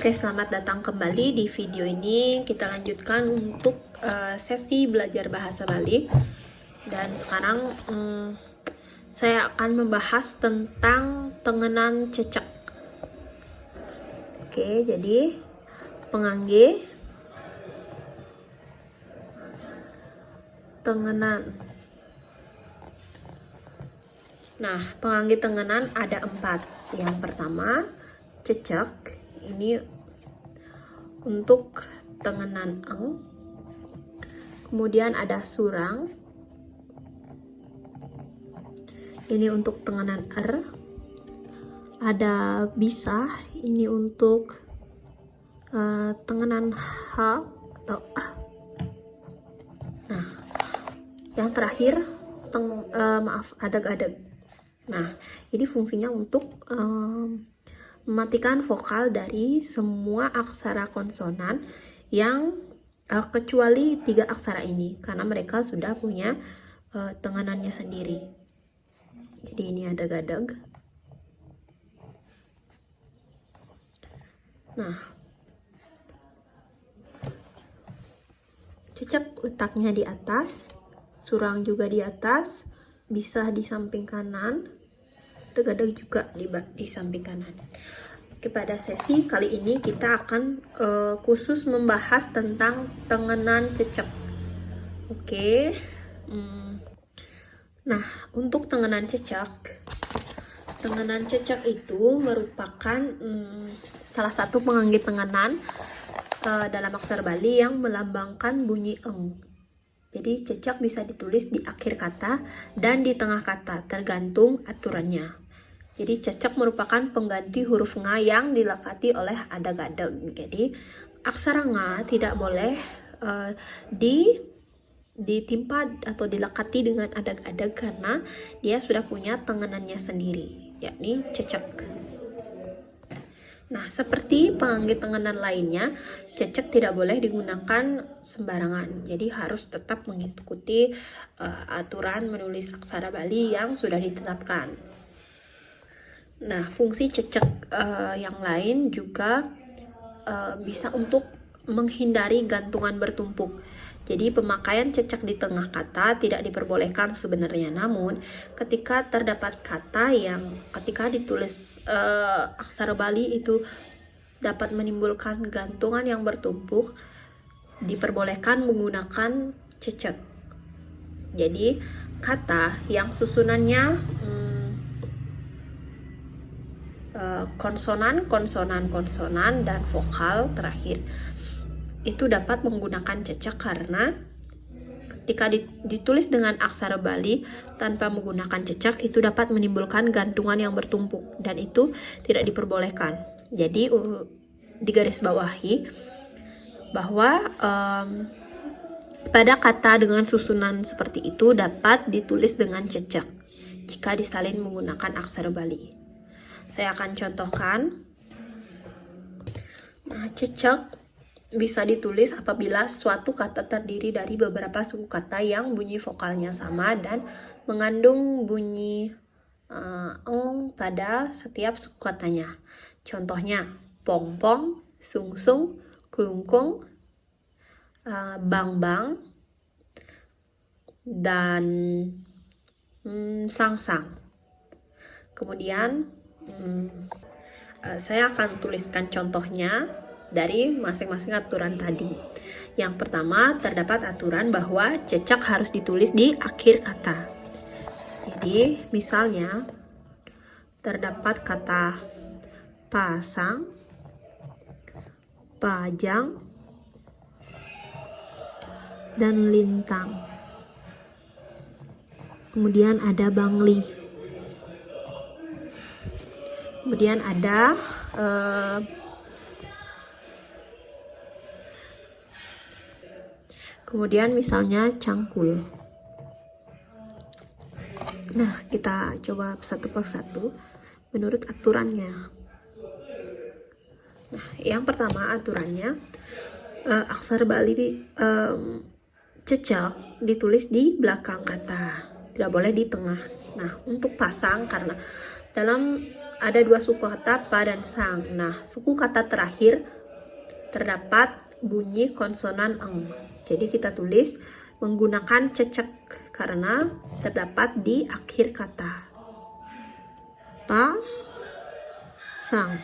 Oke, selamat datang kembali di video ini. Kita lanjutkan untuk sesi belajar bahasa Bali. Dan sekarang saya akan membahas tentang tengenan cecek. Oke, jadi pengangge tengenan. Nah, pengangge tengenan ada 4. Yang pertama, cecek. Ini untuk tengenan eng. Kemudian ada surang. Ini untuk tengenan er. Ada bisa. Ini untuk tengenan h atau a. Nah, yang terakhir adag-adag. Nah, ini fungsinya untuk mematikan vokal dari semua aksara konsonan yang kecuali 3 aksara ini, karena mereka sudah punya tengenannya sendiri. Jadi ini adag-adag. Nah, cecek letaknya di atas, surang juga di atas, bisa di samping kanan, adag-adag juga di samping kanan. Oke, pada sesi kali ini kita akan khusus membahas tentang tengenan cecek. Oke. Nah, untuk tengenan cecek itu merupakan salah satu pengangge tengenan dalam aksara Bali yang melambangkan bunyi eng. Jadi cecek bisa ditulis di akhir kata dan di tengah kata, tergantung aturannya. Jadi cecek merupakan pengganti huruf nga yang dilekati oleh adag-adag. Jadi aksara nga tidak boleh ditimpa atau dilekati dengan adag-adag karena dia sudah punya tengenannya sendiri, yakni cecek. Nah, seperti pengangge tengenan lainnya, cecek tidak boleh digunakan sembarangan. Jadi harus tetap mengikuti aturan menulis aksara Bali yang sudah ditetapkan. Nah, fungsi cecek yang lain juga bisa untuk menghindari gantungan bertumpuk. Jadi pemakaian cecek di tengah kata tidak diperbolehkan sebenarnya. Namun, ketika terdapat kata yang ketika ditulis aksara Bali itu dapat menimbulkan gantungan yang bertumpuk, diperbolehkan menggunakan cecek. Jadi, kata yang susunannya konsonan, dan vokal terakhir itu dapat menggunakan cecek karena ketika ditulis dengan aksara Bali tanpa menggunakan cecek itu dapat menimbulkan gantungan yang bertumpuk dan itu tidak diperbolehkan. Jadi digarisbawahi bahwa pada kata dengan susunan seperti itu dapat ditulis dengan cecek jika disalin menggunakan aksara Bali. Saya akan contohkan. Nah, cecek bisa ditulis apabila suatu kata terdiri dari beberapa suku kata yang bunyi vokalnya sama dan mengandung bunyi eng pada setiap suku katanya. Contohnya, pong-pong, sung-sung, klungkung, bang-bang, dan sang-sang. Kemudian saya akan tuliskan contohnya dari masing-masing aturan tadi. Yang pertama, terdapat aturan bahwa cecek harus ditulis di akhir kata. Jadi, misalnya terdapat kata pasang, pajang, dan lintang. Kemudian ada bangli. Kemudian ada kemudian misalnya cangkul. Nah, kita coba satu persatu menurut aturannya. Nah, yang pertama aturannya aksara Bali cecek ditulis di belakang kata, tidak boleh di tengah. Nah, untuk pasang, karena dalam ada dua suku kata pa dan sang. Nah, suku kata terakhir terdapat bunyi konsonan eng. Jadi kita tulis menggunakan cecek karena terdapat di akhir kata. Pa, sang.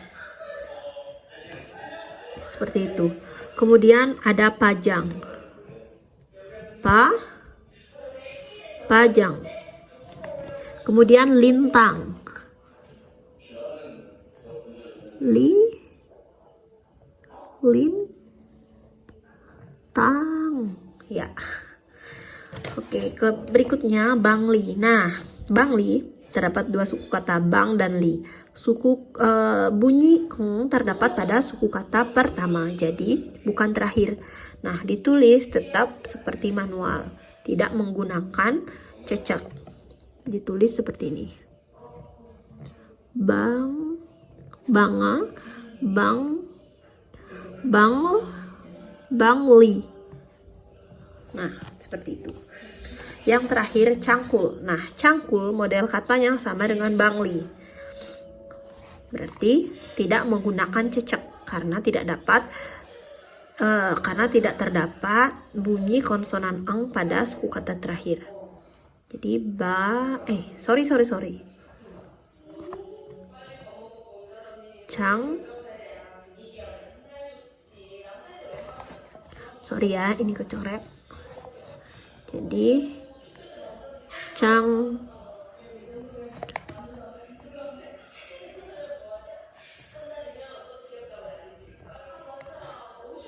Seperti itu. Kemudian ada pajang. Pa, pajang. Kemudian lintang. Lintang. Ya. Oke, berikutnya bangli. Nah, bangli terdapat dua suku kata bang dan li. Bunyi terdapat pada suku kata pertama, jadi bukan terakhir. Nah, ditulis tetap seperti manual, tidak menggunakan cecek. Ditulis seperti ini. Bang, banga, bang, bangli. Nah, seperti itu. Yang terakhir cangkul. Nah, cangkul model katanya sama dengan bangli. Berarti tidak menggunakan cecek karena tidak terdapat bunyi konsonan eng pada suku kata terakhir. Jadi sorry. Sorry ya, ini kecoret. Jadi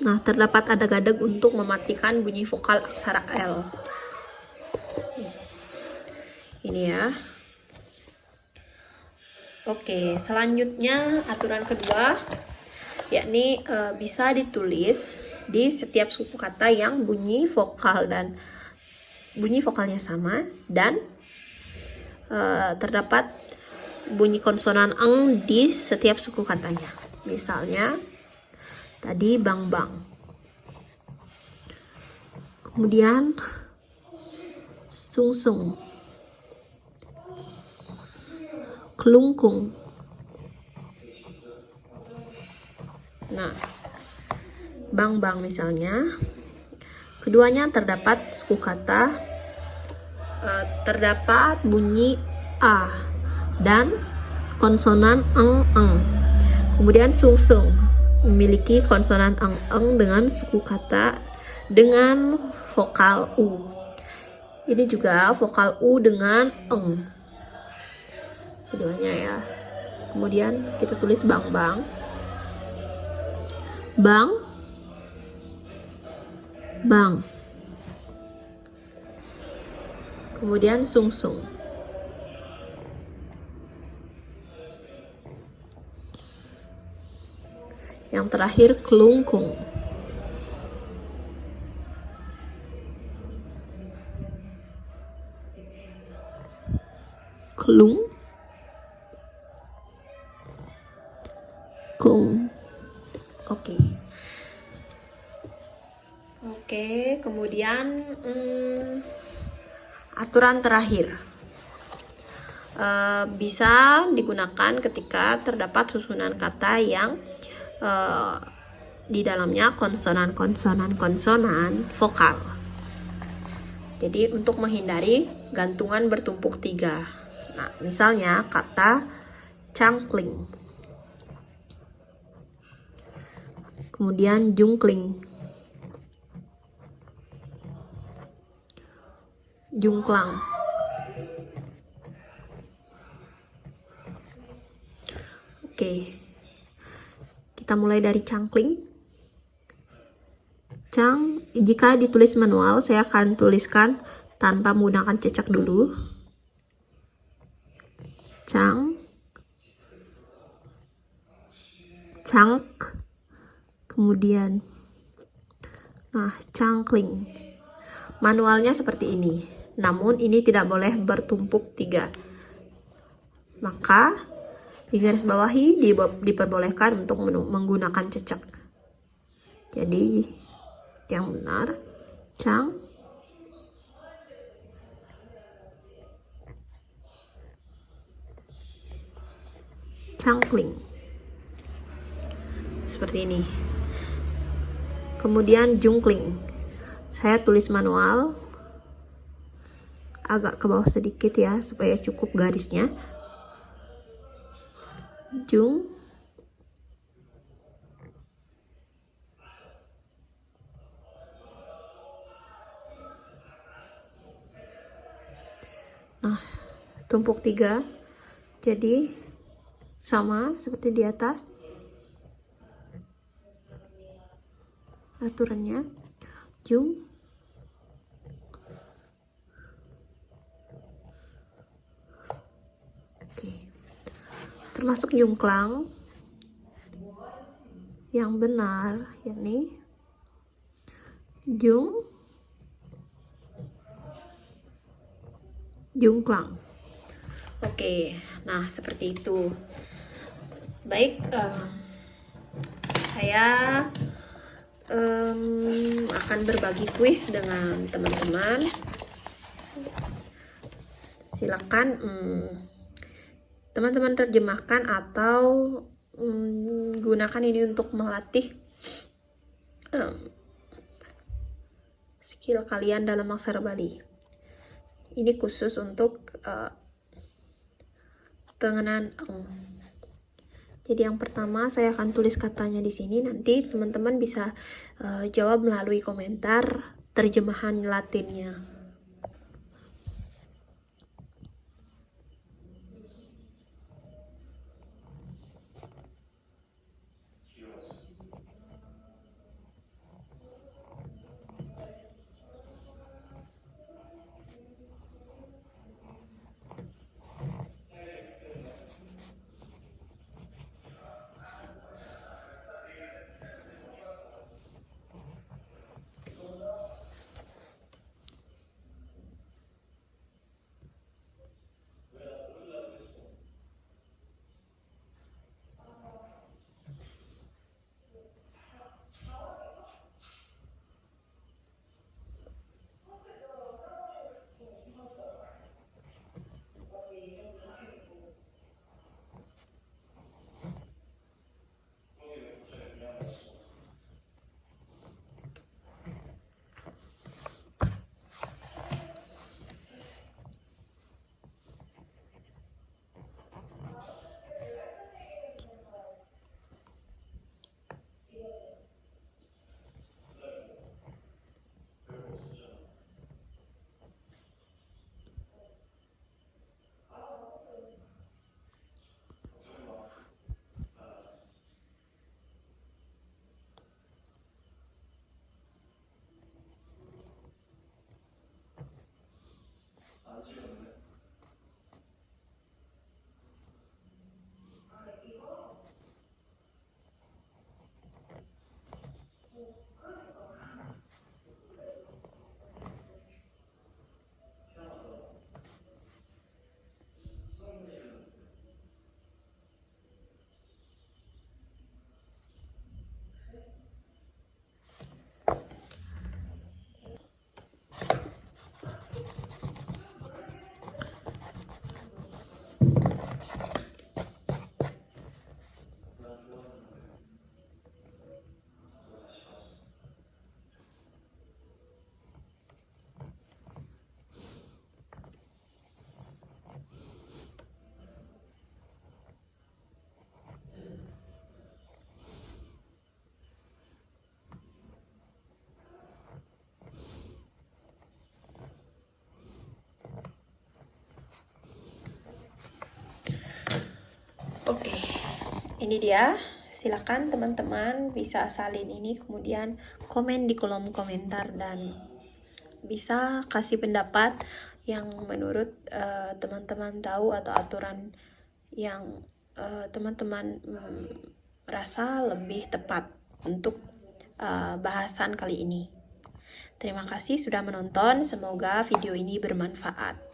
Nah, terdapat adag-adag untuk mematikan bunyi vokal aksara L. Ini ya. Oke, selanjutnya aturan kedua, yakni bisa ditulis di setiap suku kata yang bunyi vokalnya sama dan terdapat bunyi konsonan eng di setiap suku katanya. Misalnya tadi bang. Kemudian sung, kelungkung. Nah, bang misalnya, keduanya terdapat suku kata, terdapat bunyi a dan konsonan eng. Kemudian sung memiliki konsonan eng dengan suku kata dengan vokal u. Ini juga vokal u dengan eng. Keduanya ya. Kemudian kita tulis bang. Kemudian sung. Yang terakhir kelungkung. Oke, kemudian aturan terakhir. Bisa digunakan ketika terdapat susunan kata yang di dalamnya konsonan vokal. Jadi untuk menghindari gantungan bertumpuk 3. Nah, misalnya kata cangkling, kemudian jungkling, jungklang. Oke. Kita mulai dari cangkling. Jika ditulis manual, saya akan tuliskan tanpa menggunakan cecek dulu. Kemudian cangkling. Manualnya seperti ini, namun ini tidak boleh bertumpuk 3. Maka di garis bawahi diperbolehkan untuk menggunakan cecek. Jadi yang benar cangkling. Seperti ini. Kemudian jungkling. Saya tulis manual. Agak ke bawah sedikit ya, supaya cukup garisnya. Jung. Nah, tumpuk 3. Jadi sama seperti di atas. Aturannya jung, oke, termasuk jungklang yang benar, yakni jungklang. Oke, nah seperti itu. Baik, saya akan berbagi kuis dengan teman-teman. Silakan teman-teman terjemahkan atau gunakan ini untuk melatih skill kalian dalam aksara Bali. Ini khusus untuk tenganan. Jadi yang pertama saya akan tulis katanya di sini. Nanti teman-teman bisa jawab melalui komentar terjemahan Latinnya. Oke, ini dia. Silakan teman-teman bisa salin ini, kemudian komen di kolom komentar dan bisa kasih pendapat yang menurut teman-teman tahu atau aturan yang teman-teman rasa lebih tepat untuk bahasan kali ini. Terima kasih sudah menonton. Semoga video ini bermanfaat.